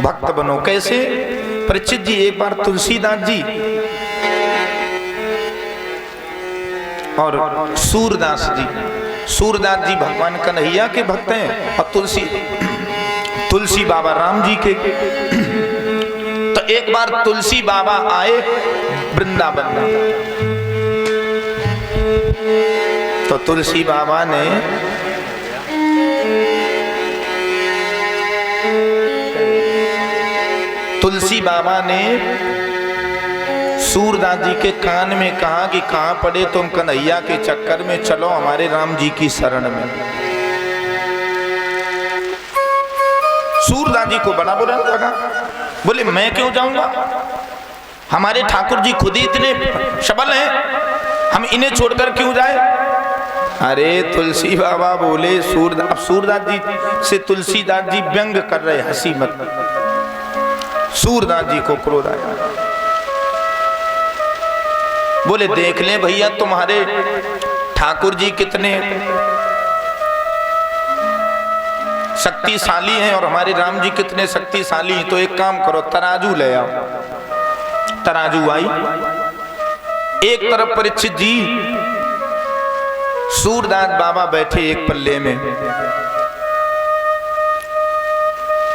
भक्त बनो। कैसे? परीक्षित जी, एक बार तुलसीदास जी और सूरदास जी भगवान कन्हैया के भक्त हैं और तुलसी बाबा राम जी के। तो एक बार तुलसी बाबा आए वृंदावन में, तो तुलसी बाबा ने सूरदास जी के कान में कहा कि कहां पड़े तुम कन्हैया के चक्कर में, चलो हमारे राम जी की शरण में। सूरदास जी को बड़ा बुरा लगा, बोले मैं क्यों जाऊंगा, हमारे ठाकुर जी खुद ही इतने सबल हैं, हम इन्हें छोड़कर क्यों जाए। अरे तुलसी बाबा बोले सूरदास जी से तुलसीदास जी व्यंग कर रहे, हंसी मत। सूरदास जी को क्रोध आया, बोले देख ले भैया तुम्हारे ठाकुर जी कितने शक्तिशाली हैं और हमारे राम जी कितने शक्तिशाली हैं, तो एक काम करो तराजू ले आओ। तराजू आई, एक तरफ परीक्षित जी, सूरदास बाबा बैठे एक पल्ले में,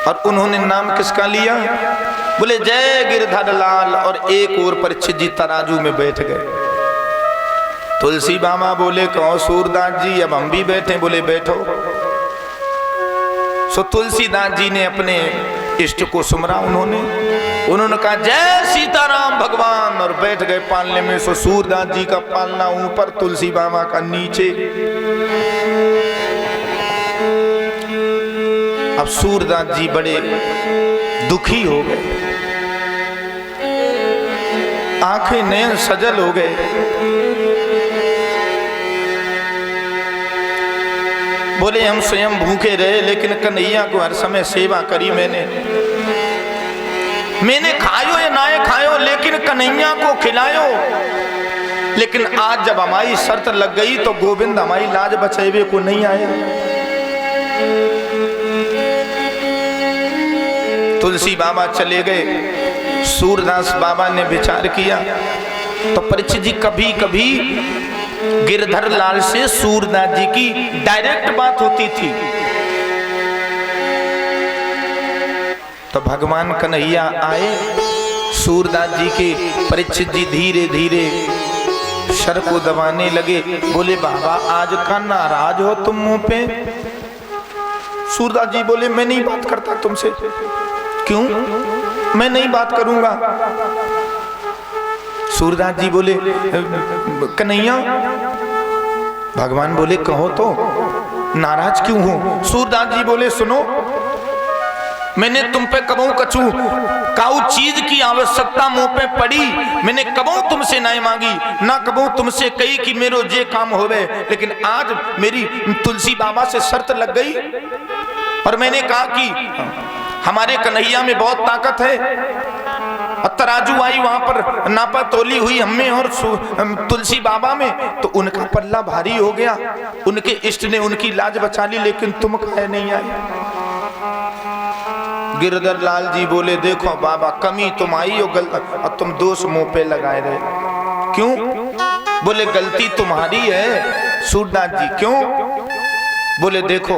और उन्होंने नाम किसका लिया, बोले जय गिरधर लाल, और एक और परीक्षित जी तराजू में बैठ गए। तुलसी बाबा बोले कहो सूरदास जी अब हम भी बैठे, बोले बैठो। सो तुलसीदास जी ने अपने इष्ट को सुमरा, उन्होंने कहा जय सीताराम भगवान, और बैठ गए पालने में। सो सूरदास जी का पालना ऊपर, तुलसी बाबा का नीचे। अब सूरदास जी बड़े दुखी हो गए, आंखें नयन सजल हो गए। बोले हम स्वयं भूखे रहे लेकिन कन्हैया को हर समय सेवा करी मैंने खायो या ना खायो लेकिन कन्हैया को खिलायो। लेकिन आज जब हमारी शर्त लग गई तो गोविंद हमारी लाज बचावे को नहीं आए। तुलसी बाबा चले गए, सूरदास बाबा ने विचार किया। तो परीक्षित जी कभी कभी गिरधर लाल से सूरदास जी की डायरेक्ट बात होती थी। तो भगवान कन्हैया आए, सूरदास जी के परीक्षित जी धीरे धीरे सर को दबाने लगे। बोले बाबा आज का नाराज हो तुम मुंह पे। सूरदास जी बोले मैं नहीं बात करता तुमसे। क्यों? मैं नहीं बात करूंगा। सूरदास जी बोले कन्हैया। भगवान बोले कहो तो, नाराज क्यों हो? सूरदास जी बोले सुनो, मैंने तुम पे कबहू कछू काऊ चीज की आवश्यकता मुंह पे पड़ी, मैंने कबहू तुमसे नहीं मांगी, ना कबहू तुमसे कही कि मेरो जे काम होवे। लेकिन आज मेरी तुलसी बाबा से शर्त लग गई और मैंने कहा कि हमारे कन्हैया में बहुत ताकत है। तराजू आई, वहां पर नापा तोली हुई हमें और तुलसी बाबा में, तो उनका पल्ला भारी हो गया। उनके इष्ट ने उनकी लाज बचा ली, लेकिन तुम काहे नहीं आए? गिरधर लाल जी बोले देखो बाबा कमी तुम आई हो, और तुम दोष मुंह पे लगाए रहे। क्यों? बोले गलती तुम्हारी है। सूरदास जी क्यों? बोले देखो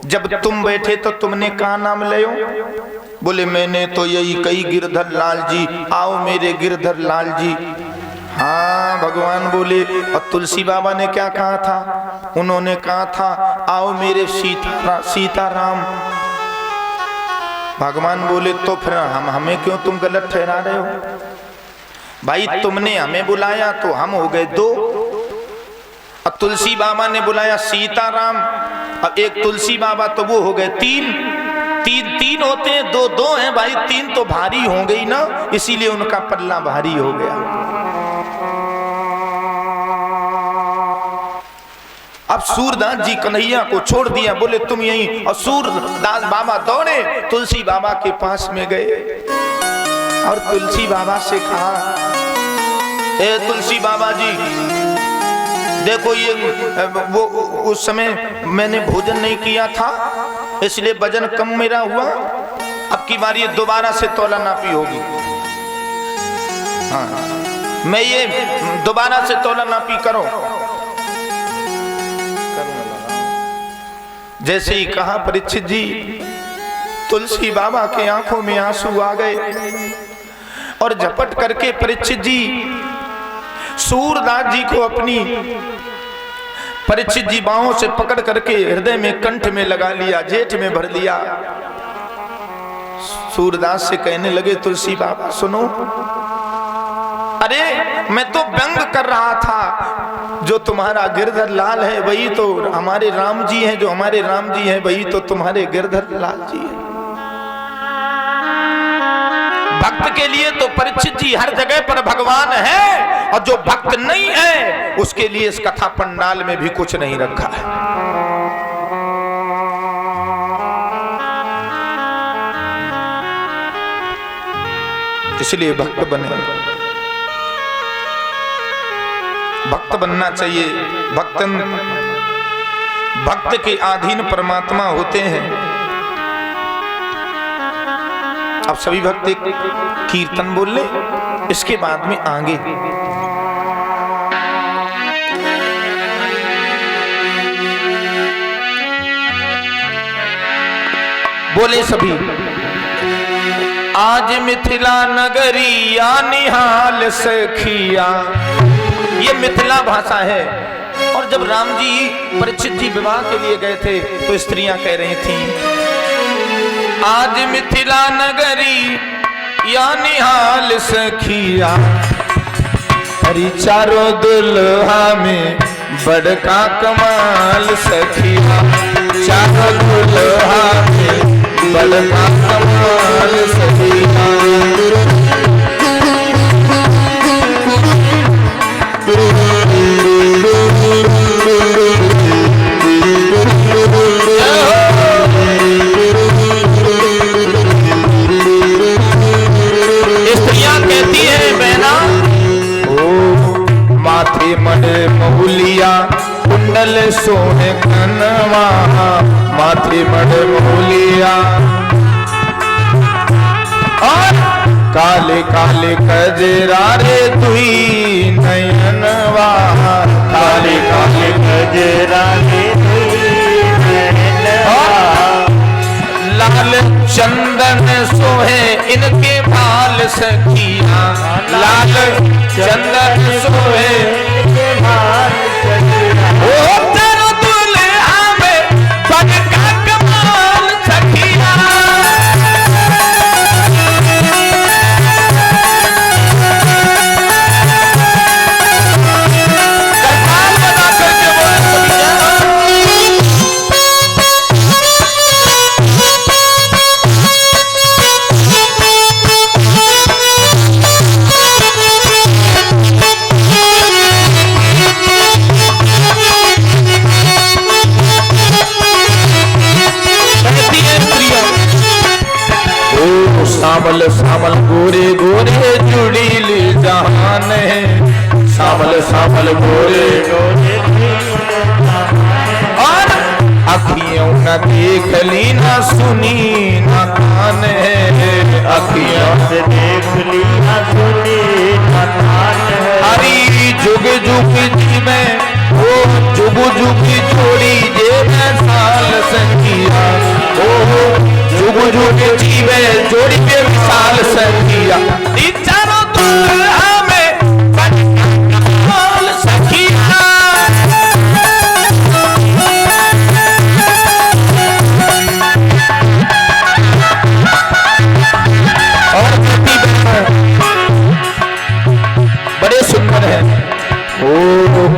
जब तुम बैठे तो तुमने कहा नाम ले? बोले मैंने तो यही कही गिरधर लाल जी आओ मेरे गिरधर लाल जी। हाँ भगवान बोले। और तुलसी बाबा ने क्या कहा था? उन्होंने कहा था आओ मेरे सीताराम। भगवान बोले तो फिर हमें क्यों तुम गलत ठहरा रहे हो? भाई तुमने हमें बुलाया तो हम हो गए दो, और तुलसी बाबा ने बुलाया सीताराम, अब एक तुलसी बाबा तो वो हो गए तीन। तीन होते हैं, दो दो हैं भाई, तीन तो भारी हो गई ना, इसीलिए उनका पल्ला भारी हो गया। अब सूरदास जी कन्हैया को छोड़ दिया, बोले तुम यहीं। और सूरदास बाबा दौड़े तुलसी बाबा के पास में गए और तुलसी बाबा से कहा ए तुलसी बाबा जी देखो ये वो उस समय मैंने भोजन नहीं किया था इसलिए वजन कम मेरा हुआ, अब की बार ये दोबारा से तौला नापी होगी। हाँ, मैं ये दोबारा से तौला नापी करो। जैसे ही कहा परीक्षित जी, तुलसी बाबा के आंखों में आंसू आ गए और झपट करके परीक्षित जी सूरदास जी को अपनी परीक्षित जी बाहों से पकड़ करके हृदय में कंठ में लगा लिया, जेठ में भर लिया। सूरदास से कहने लगे, तुलसी बाबा सुनो, अरे मैं तो व्यंग कर रहा था, जो तुम्हारा गिरधर लाल है वही तो हमारे राम जी हैं, जो हमारे राम जी हैं वही तो तुम्हारे गिरधर लाल जी हैं। भक्त के लिए तो परीक्षित जी हर जगह पर भगवान है, और जो भक्त नहीं है उसके लिए इस कथा पंडाल में भी कुछ नहीं रखा है। इसलिए भक्त बने, भक्त बनना चाहिए। भक्त के अधीन परमात्मा होते हैं। अब सभी भक्त एक कीर्तन बोल ले, इसके बाद में आगे बोले सभी। आज मिथिला नगरिया निहाल सखिया, ये मिथिला भाषा है। और जब राम जी परीक्षित जी विवाह के लिए गए थे तो स्त्रियां कह रही थीं, आज मिथिला नगरी या निहाल सखिया, हरी चारों दुल्हा में बड़का कमाल सखिया, चारों दुल्हा में बड़का कमाल सखिया। माथे मड़े महुलिया कुंडल सोहे कनवा, माथे मड़े महुलिया और काले काले कजरा रे तुही नयनवा, काले काले कजरा रे लाल चंदन सोहे इनके भाल सखिया, लाल चंदन सोहे इनके भाल सखिया। ओ तेरो दुल्हा में बड़का कमाल सखिया, कमाल बना करके बोले सावल सावल गोरे गोरे जुड़ीली जहान है, सावल सावल गोरे गोरे और अखियों न देख ली न सुनी न कान है, अखियों से देख ली न सुनी न कान है। हरी जुग जुग जी में वो जुग जुग छोड़ी जे मैं साल सखिया, ओ जुग जुग जीवे जोड़ी पे विशाल सखिया, चारों दुल्हा में कमाल सखिया। और बड़े सुंदर है। ओ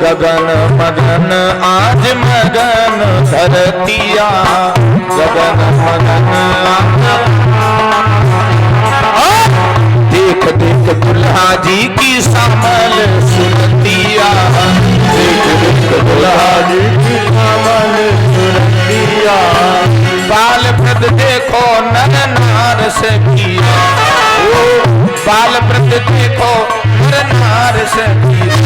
गगन मगन आज मगन धरतिया, गगन मगन देख देख दुल्हा जी की सामल सुनतिया, देख देख दुल्हा जी की सामल सुनतिया। बाल प्रद देखो नर नार से किया, ओ बाल प्रद देखो नर नार से किया।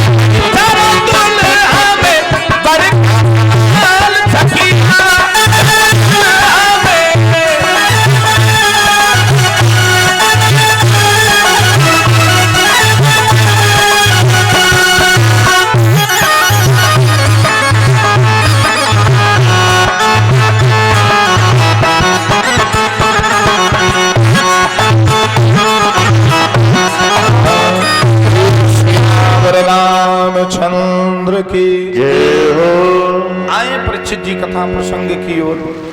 रामचंद्र की जय हो। आए परीक्षित जी कथा प्रसंग की ओर।